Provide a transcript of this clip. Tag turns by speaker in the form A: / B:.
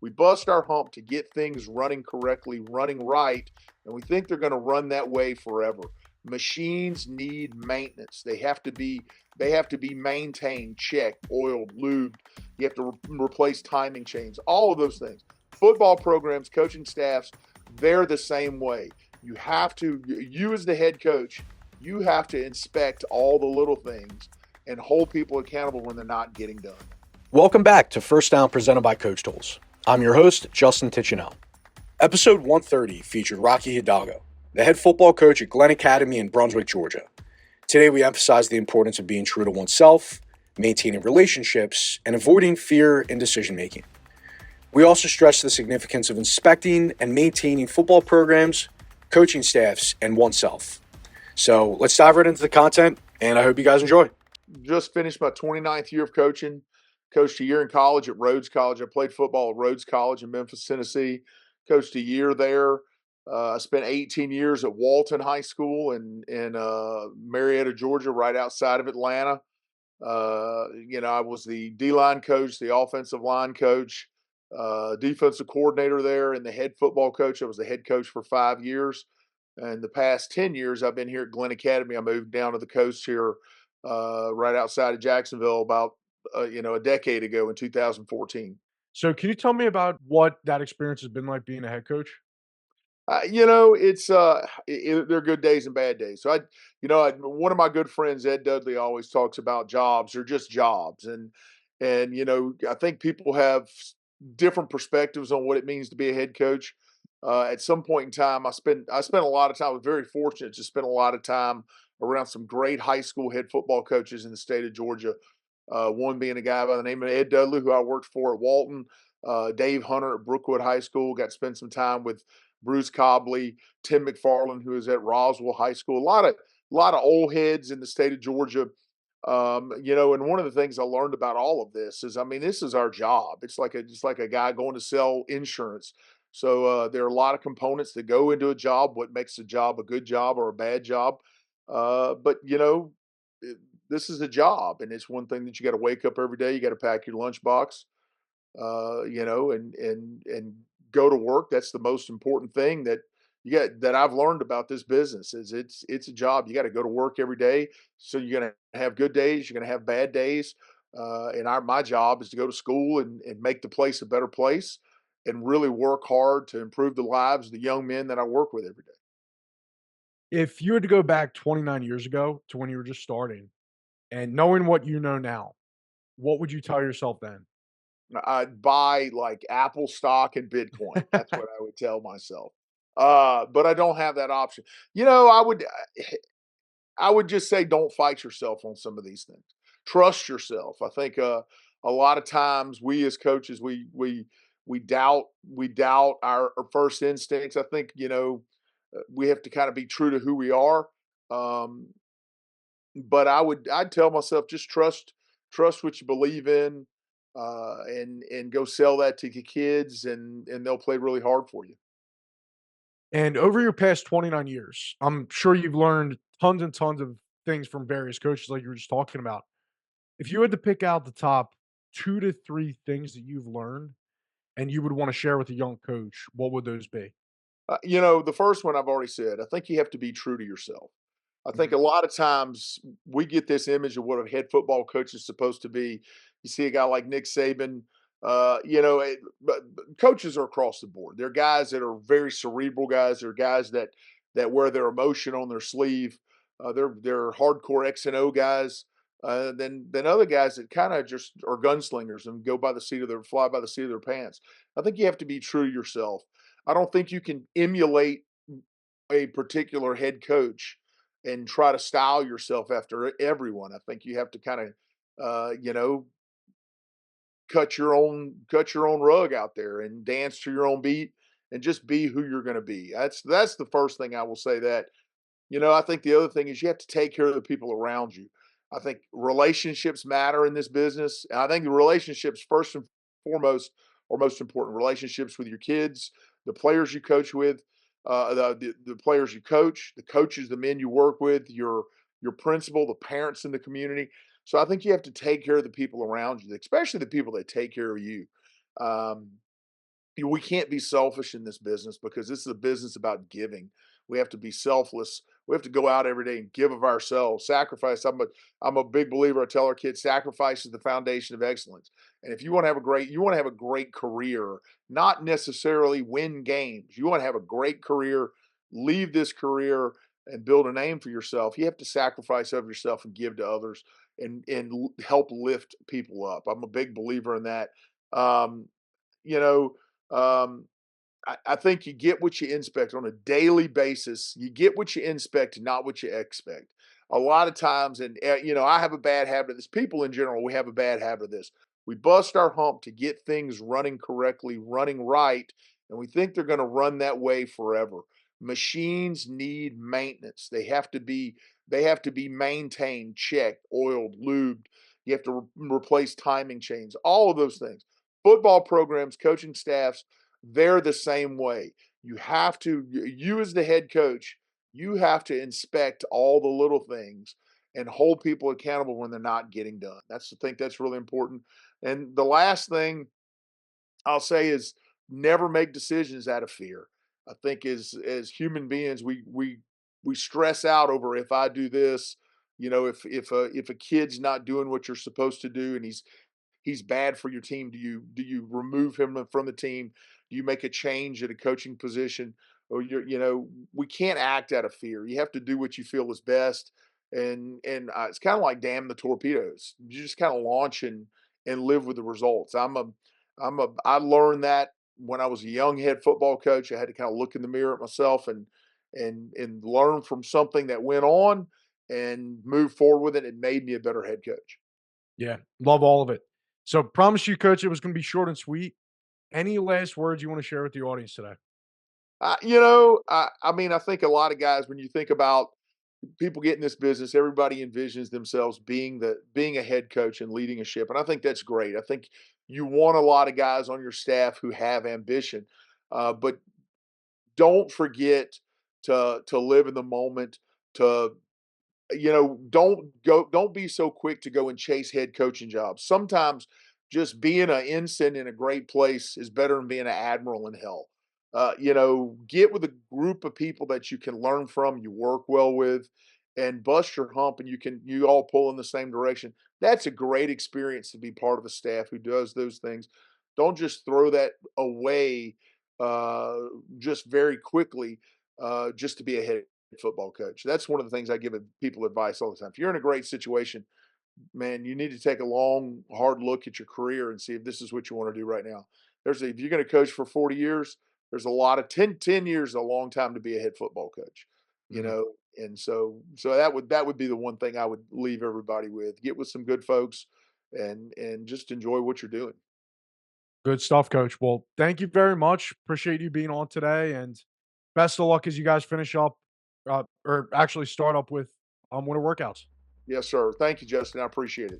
A: We bust our hump to get things running correctly, running right, and we think they're going to run that way forever. Machines need maintenance. They have to be maintained, checked, oiled, lubed. You have to replace timing chains, all of those things. Football programs, coaching staffs, they're the same way. You as the head coach, you have to inspect all the little things and hold people accountable when they're not getting done.
B: Welcome back to First Down presented by CoachTools. I'm your host, Justin Tichenel. Episode 130 featured Rocky Hidalgo, the head football coach at Glynn Academy in Brunswick, Georgia. Today we emphasize the importance of being true to oneself, maintaining relationships, and avoiding fear in decision-making. We also stress the significance of inspecting and maintaining football programs, coaching staffs, and oneself. So let's dive right into the content, and I hope you guys enjoy.
A: Just finished my 29th year of coaching. Coached a year in college at Rhodes College. I played football at Rhodes College in Memphis, Tennessee. Coached a year there. I spent 18 years at Walton High School in Marietta, Georgia, right outside of Atlanta. I was the D-line coach, the offensive line coach, defensive coordinator there, and the head football coach. I was the head coach for 5 years. And the past 10 years, I've been here at Glynn Academy. I moved down to the coast here right outside of Jacksonville about a decade ago in 2014.
C: So can you tell me about what that experience has been like being a head coach?
A: It's there are good days and bad days. So one of my good friends, Ed Dudley, always talks about jobs. They're just jobs, and I think people have different perspectives on what it means to be a head coach. At some point in time, I spent a lot of time. I was very fortunate to spend a lot of time around some great high school head football coaches in the state of Georgia. One being a guy by the name of Ed Dudley, who I worked for at Walton. Dave Hunter at Brookwood High School. Got to spend some time with Bruce Cobley, Tim McFarland, who is at Roswell High School. A lot of old heads in the state of Georgia. And one of the things I learned about all of this is, this is our job. It's just like a guy going to sell insurance. So there are a lot of components that go into a job. What makes a job a good job or a bad job? But this is a job, and it's one thing that you got to wake up every day. You got to pack your lunchbox, and go to work. That's the most important thing that I've learned about this business is it's a job. You got to go to work every day. So you're going to have good days. You're going to have bad days. My job is to go to school and make the place a better place and really work hard to improve the lives of the young men that I work with every day.
C: If you had to go back 29 years ago to when you were just starting and knowing what you know now, what would you tell yourself then?
A: I'd buy like Apple stock and Bitcoin. That's what I would tell myself. But I don't have that option. I would just say don't fight yourself on some of these things. Trust yourself. I think a lot of times we as coaches we doubt our first instincts. I think we have to kind of be true to who we are. Um, but I'd tell myself just trust what you believe in, and go sell that to your kids, and they'll play really hard for you.
C: And over your past 29 years, I'm sure you've learned tons and tons of things from various coaches like you were just talking about. If you had to pick out the top 2 to 3 things that you've learned and you would want to share with a young coach, what would those be?
A: The first one I've already said. I think you have to be true to yourself. I think
C: Mhm.
A: a lot of times we get this image of what a head football coach is supposed to be. You see a guy like Nick Saban, but coaches are across the board. They're guys that are very cerebral guys. They're guys that wear their emotion on their sleeve. They're hardcore X and O guys. Then other guys that kind of just are gunslingers and fly by the seat of their pants. I think you have to be true to yourself. I don't think you can emulate a particular head coach and try to style yourself after everyone. I think you have to kind of, cut your own rug out there and dance to your own beat and just be who you're going to be. That's the first thing I will say. That I think the other thing is you have to take care of the people around you. I think relationships matter in this business. And I think the relationships first and foremost are most important. Relationships with your kids, the players you coach with, the players you coach, the coaches, the men you work with, your principal, the parents in the community. So I think you have to take care of the people around you, especially the people that take care of you. Um, we can't be selfish in this business because this is a business about giving. We have to be selfless. We have to go out every day and give of ourselves, sacrifice. I'm a big believer. I tell our kids, sacrifice is the foundation of excellence. And if you want to have a great career, not necessarily win games. You want to have a great career, leave this career and build a name for yourself. You have to sacrifice of yourself and give to others and help lift people up. I'm a big believer in that. Um, you know, um, I think you get what you inspect on a daily basis. You get what you inspect, not what you expect. A lot of times, and I have a bad habit of this. People in general, we have a bad habit of this. We bust our hump to get things running correctly, running right, and we think they're going to run that way forever. Machines need maintenance. They have to be maintained, checked, oiled, lubed. You have to replace timing chains, all of those things. Football programs, coaching staffs, they're the same way. You as the head coach, you have to inspect all the little things and hold people accountable when they're not getting done. I think that's really important. And the last thing I'll say is never make decisions out of fear. I think as human beings, we stress out over if I do this, if a kid's not doing what you're supposed to do and he's bad for your team. Do you remove him from the team? Do you make a change at a coaching position? Or we can't act out of fear. You have to do what you feel is best. And it's kind of like damn the torpedoes. You just kind of launch and live with the results. I learned that when I was a young head football coach. I had to kind of look in the mirror at myself and learn from something that went on and move forward with it. It made me a better head coach.
C: Yeah, love all of it. So, promise you, coach, it was going to be short and sweet. Any last words you want to share with the audience today?
A: I mean, I think a lot of guys, when you think about people get in this business, everybody envisions themselves being a head coach and leading a ship, and I think that's great. I think you want a lot of guys on your staff who have ambition, but don't forget to live in the moment, to don't be so quick to go and chase head coaching jobs. Sometimes just being an ensign in a great place is better than being an admiral in hell. Get with a group of people that you can learn from, you work well with, and bust your hump, and you all pull in the same direction. That's a great experience to be part of a staff who does those things. Don't just throw that away uh, just very quickly just to be a head football coach. That's one of the things I give people advice all the time. If you're in a great situation, man, you need to take a long, hard look at your career and see if this is what you want to do right now. If you're going to coach for 40 years, there's a lot of 10 years is a long time to be a head football coach, you
C: Mhm.
A: know. And so that would be the one thing I would leave everybody with. Get with some good folks and just enjoy what you're doing.
C: Good stuff, coach. Well, thank you very much. Appreciate you being on today, and best of luck as you guys finish up, or actually start up with winter workouts.
A: Yes, sir. Thank you, Justin. I appreciate it.